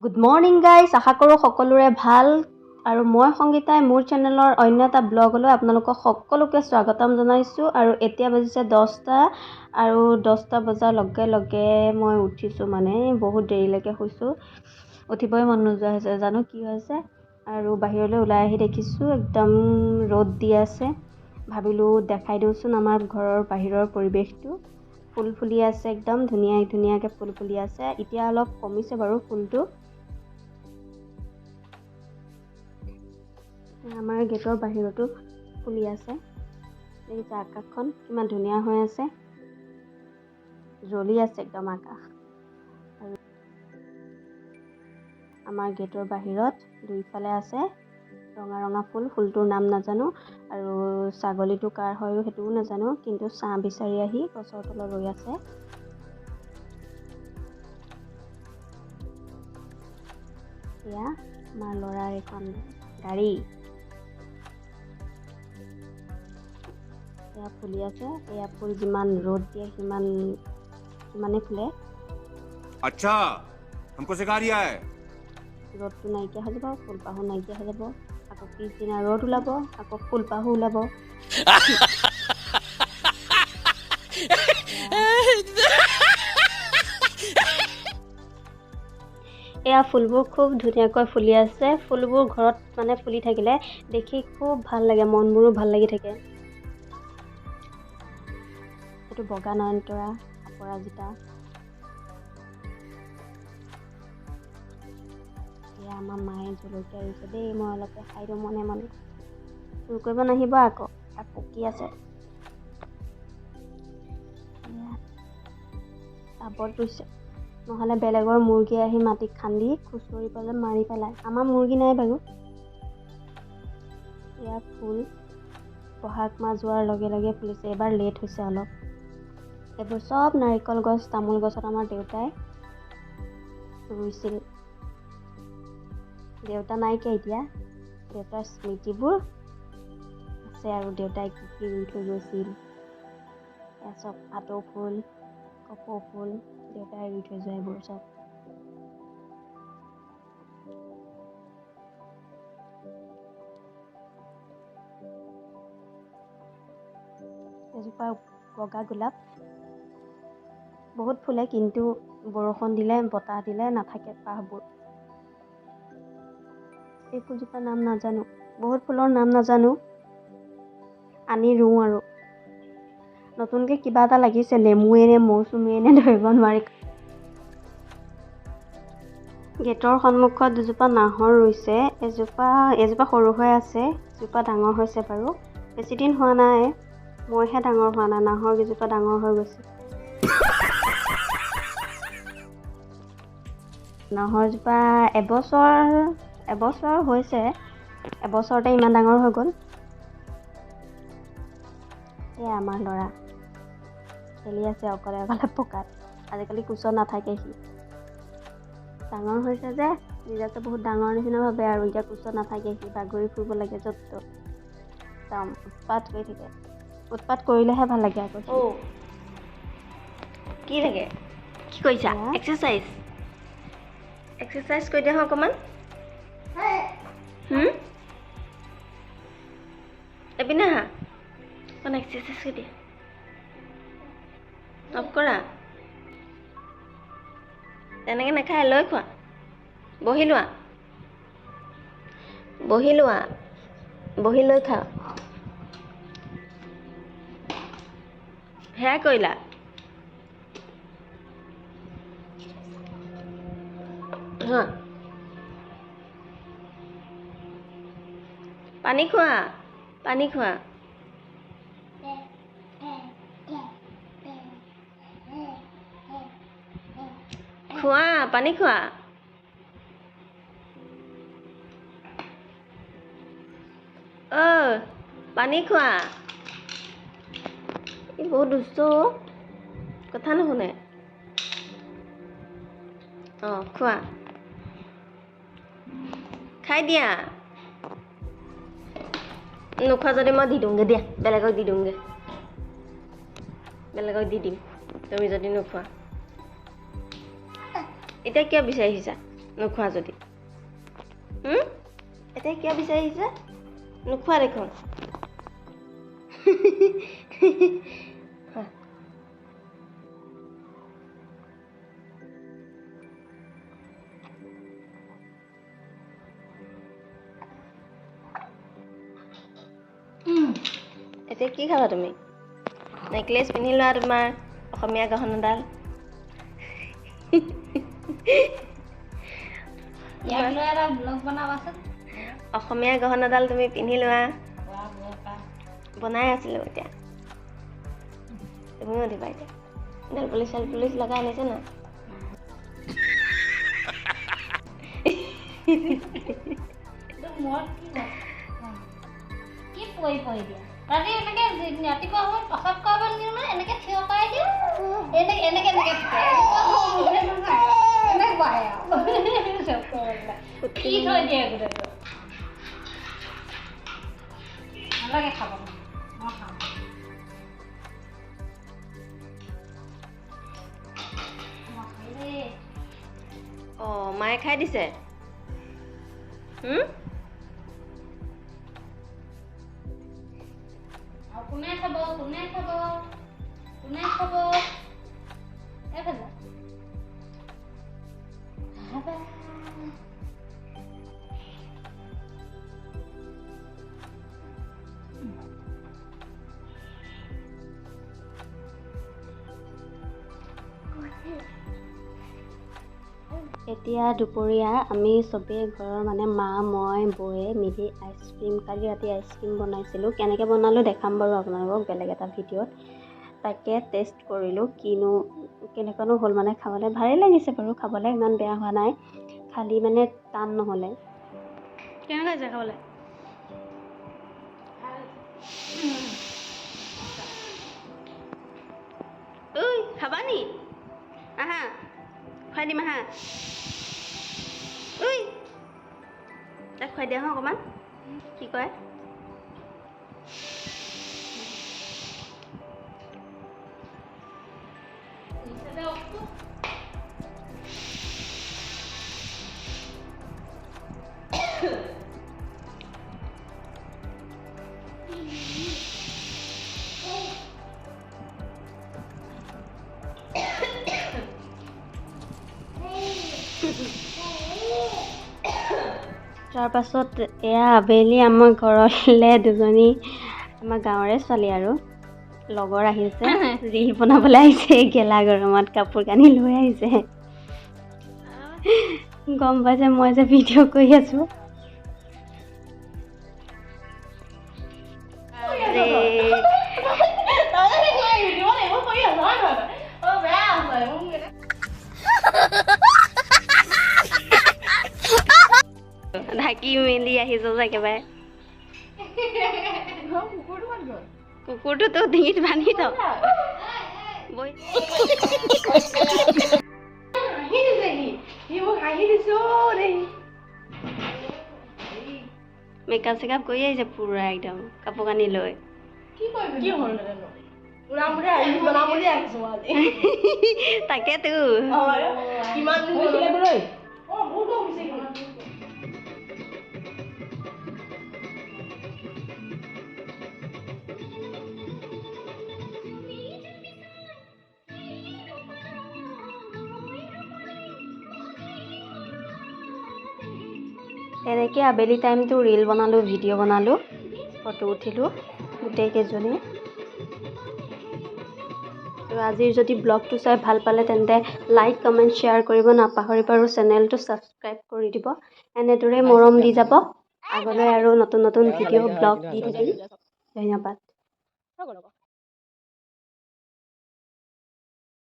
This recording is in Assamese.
গুড মৰ্নিং গাইজ, আশা কৰোঁ সকলোৰে ভাল আৰু মই সংগীতাই মোৰ চেনেলৰ অন্য এটা ব্লগলৈ আপোনালোকক সকলোকে স্বাগতম জনাইছোঁ। আৰু এতিয়া বাজিছে 10টা আৰু 10টা বজাৰ লগে লগে মই উঠিছোঁ, মানে বহুত দেৰিলৈকে শুইছোঁ, উঠিবই মন নোযোৱা হৈছে, জানো কি হৈছে। আৰু বাহিৰলৈ ওলাই আহি দেখিছোঁ একদম ৰ'দ দি আছে। ভাবিলোঁ দেখাই দিওঁচোন আমাৰ ঘৰৰ বাহিৰৰ পৰিৱেশটো। ফুল ফুলি আছে, একদম ধুনীয়াকৈ ফুল ফুলি আছে। এতিয়া অলপ কমিছে বাৰু ফুলটো। আমাৰ গেটৰ বাহিৰতো ফুলি আছে, দেখিছে আকাশখন কিমান ধুনীয়া হৈ আছে, জ্বলি আছে একদম আকাশ। আৰু আমাৰ গেটৰ বাহিৰত দুইফালে আছে ৰঙা ৰঙা ফুল, ফুলটোৰ নাম নাজানো আৰু ছাগলীটো কাৰ হয় সেইটোও নাজানো, কিন্তু ছাঁ বিচাৰি আহি গছৰ তলত ৰৈ আছে। এয়া আমাৰ ল'ৰাৰ এখন গাড়ী, এয়া ফুলি আছে। এয়া ফুল যিমান ৰ'দ দিয়ে সিমানে ফুলে। আচ্ছা, हमको सिखा रिया है। ৰ'দটো নাইকিয়া হৈ যাব, ফুলপাহো নাইকিয়া হৈ যাব, আকৌ পিছদিনা ৰ'দ ওলাব, আকৌ ফুলপাহো ওলাব। এয়া ফুলবোৰ খুব ধুনীয়াকৈ ফুলি আছে। ফুলবোৰ ঘৰত মানে ফুলি থাকিলে দেখি খুব ভাল লাগে, মনবোৰো ভাল লাগি থাকে। এইটো বগা নয়নতৰা, অপৰাজিতা। এয়া আমাৰ মায়ে জলকীয়া ৰুইছে দেই, মই অলপে খাই দিওঁ মনে মনে, চুৰ কৰিব নাহিব আকৌ, তাত পকি আছে। টাবত ৰুইছে, নহ'লে বেলেগৰ মুৰ্গী আহি মাটিত খান্দি খুচৰি পেলাই মাৰি পেলায়। আমাৰ মুৰ্গী নাই বাৰু। এয়া ফুল বহাগ মাহ যোৱাৰ লগে লগে ফুলিছে, এবাৰ লেট হৈছে অলপ। এইবোৰ চব নাৰিকল গছ, তামোল গছত আমাৰ দেউতাই ৰুইছিল। দেউতা নাইকিয়া এতিয়া, দেউতাৰ স্মৃতিবোৰ আছে আৰু দেউতাই কি কি ৰুই থৈ গৈছিল। এয়া চব ভাটৌ ফুল, কপৌ ফুল, দেউতাই ৰুই থৈ যোৱা এইবোৰ চব। এজোপা বগা গোলাপ, বহুত ফুলে, কিন্তু বৰষুণ দিলে বতাহ দিলে নাথাকে পাহবোৰ। এই ফুলজোপাৰ নাম নাজানো, বহুত ফুলৰ নাম নাজানো, আনি ৰুওঁ আৰু। নতুনকৈ কিবা এটা লাগিছে, নেমুৱে নে মৌচুমীয়ে নে ধৰিব নোৱাৰি। গেটৰ সন্মুখত দুজোপা নাহৰ ৰুইছে, এজোপা সৰু হৈ আছে, এজোপা ডাঙৰ হৈছে বাৰু। বেছি দিন হোৱা নাই, মইহে ডাঙৰ হোৱা নাই, নাহৰ কেইজোপা ডাঙৰ হৈ গৈছে। নাহৰজোপা এবছৰ হৈছে, এবছৰতে ইমান ডাঙৰ হৈ গ'ল। এয়া আমাৰ ল'ৰা খেলি আছে অকলে অকলে পকাত, আজিকালি কোচত নাথাকে সি। ডাঙৰ হৈছে যে নিজকে বহুত ডাঙৰ নিচিনা ভাবে, আৰু এতিয়া কোচত নাথাকে সি, বাগৰি ফুৰিব লাগে য'ত ত'ত, একদম উৎপাত কৰি থাকে। উৎপাত কৰিলেহে ভাল লাগে আকৌ। কি লাগে? কি কৰিছা? এক্সাৰচাইজ কৰি দিয়া অকণমান। এপিনে আহা, অকণ এক্সাৰচাইজ কৰি দিয়া। অফ কৰা, তেনেকৈ নাখায়, লৈ খোৱা। বহি লোৱা, বহি লৈ খা। সেয়া কৰিলা। পানী খোৱা, পানী খোৱা। পানী খোৱা। ই বহুত দুষ্ট, কথা নুশুনে। খোৱা, খাই দিয়া। নোখোৱা যদি মই দি দিওঁগৈ দিয়া, বেলেগক দি দিম, তুমি যদি নোখোৱা। এতিয়া কিয় বিচাৰিছা? নোখোৱা যদি এতিয়া কিয় বিচাৰি আহিছে নোখোৱা দেখোন এতিয়া কি খাবা তুমি নেকলেছ পিন্ধি লোৱা তোমাৰ অসমীয়া গহনাডাল অসমীয়া গহনাডাল তুমি পিন্ধি লোৱা বনাই আছিলো এতিয়া তুমিও দিবা এতিয়া নেল পলিচ লগাই আনিছে না ৰাতিপুৱা সময়ত প্ৰসাদ কৰিব নিদিওঁ নহয় এনেকৈ থিয় কৰাই দিওঁ এনেকৈ কি থৈ দিয়ে গোটেইটো নালাগে খাব মই খাওঁ মায়ে খাই দিছে কোনে খাব এফালে এতিয়া দুপৰীয়া আমি চবেই ঘৰৰ মানে মা মই বৌয়ে মিলি আইচক্ৰীম কালি ৰাতি আইচক্ৰীম বনাইছিলোঁ কেনেকৈ বনালোঁ দেখাম বাৰু আপোনালোকক বেলেগ এটা ভিডিঅ'ত তাকে টেষ্ট কৰিলোঁ কেনেকুৱানো হ'ল মানে খাবলৈ ভালেই লাগিছে বাৰু খাবলৈ ইমান বেয়া হোৱা নাই খালি মানে টান নহ'লে কেনেকুৱা হৈছে খাবলৈ ঐ খাবা নি আহা খুৱাই দিম আহা ঐ তাক খুৱাই দিয়া হওঁ অকণমান কি কয় তাৰপাছত এয়া আবেলি আমাৰ ঘৰলৈ দুজনী আমাৰ গাঁৱৰে ছোৱালী আৰু লগৰ আহিছে ৰীল বনাবলৈ আহিছে গেলা গৰমত কাপোৰ কানি লৈ আহিছে গম পাইছে মই যে ভিডিঅ' কৰি আছোঁ ঢাকি মেলি আহিছোঁ যে একেবাৰে কুকুৰটোতো ডিঙিত বান্ধি থওঁ মেকআপ চেকআপ কৰি আহিছে পুৰা একদম কাপোৰ কানি লৈ তাকেতো এনেকৈ আবেলি টাইমটো ৰীল বনালোঁ ভিডিঅ' বনালোঁ ফটো উঠিলোঁ গোটেইকেইজনী আৰু আজিৰ যদি ব্লগটো চাই ভাল পালে তেন্তে লাইক কমেণ্ট শ্বেয়াৰ কৰিব নাপাহৰিব আৰু চেনেলটো ছাবস্ক্ৰাইব কৰি দিব এনেদৰে মৰম দি যাব আগলৈ আৰু নতুন ভিডিঅ' ব্লগ দি থাকিম ধন্যবাদ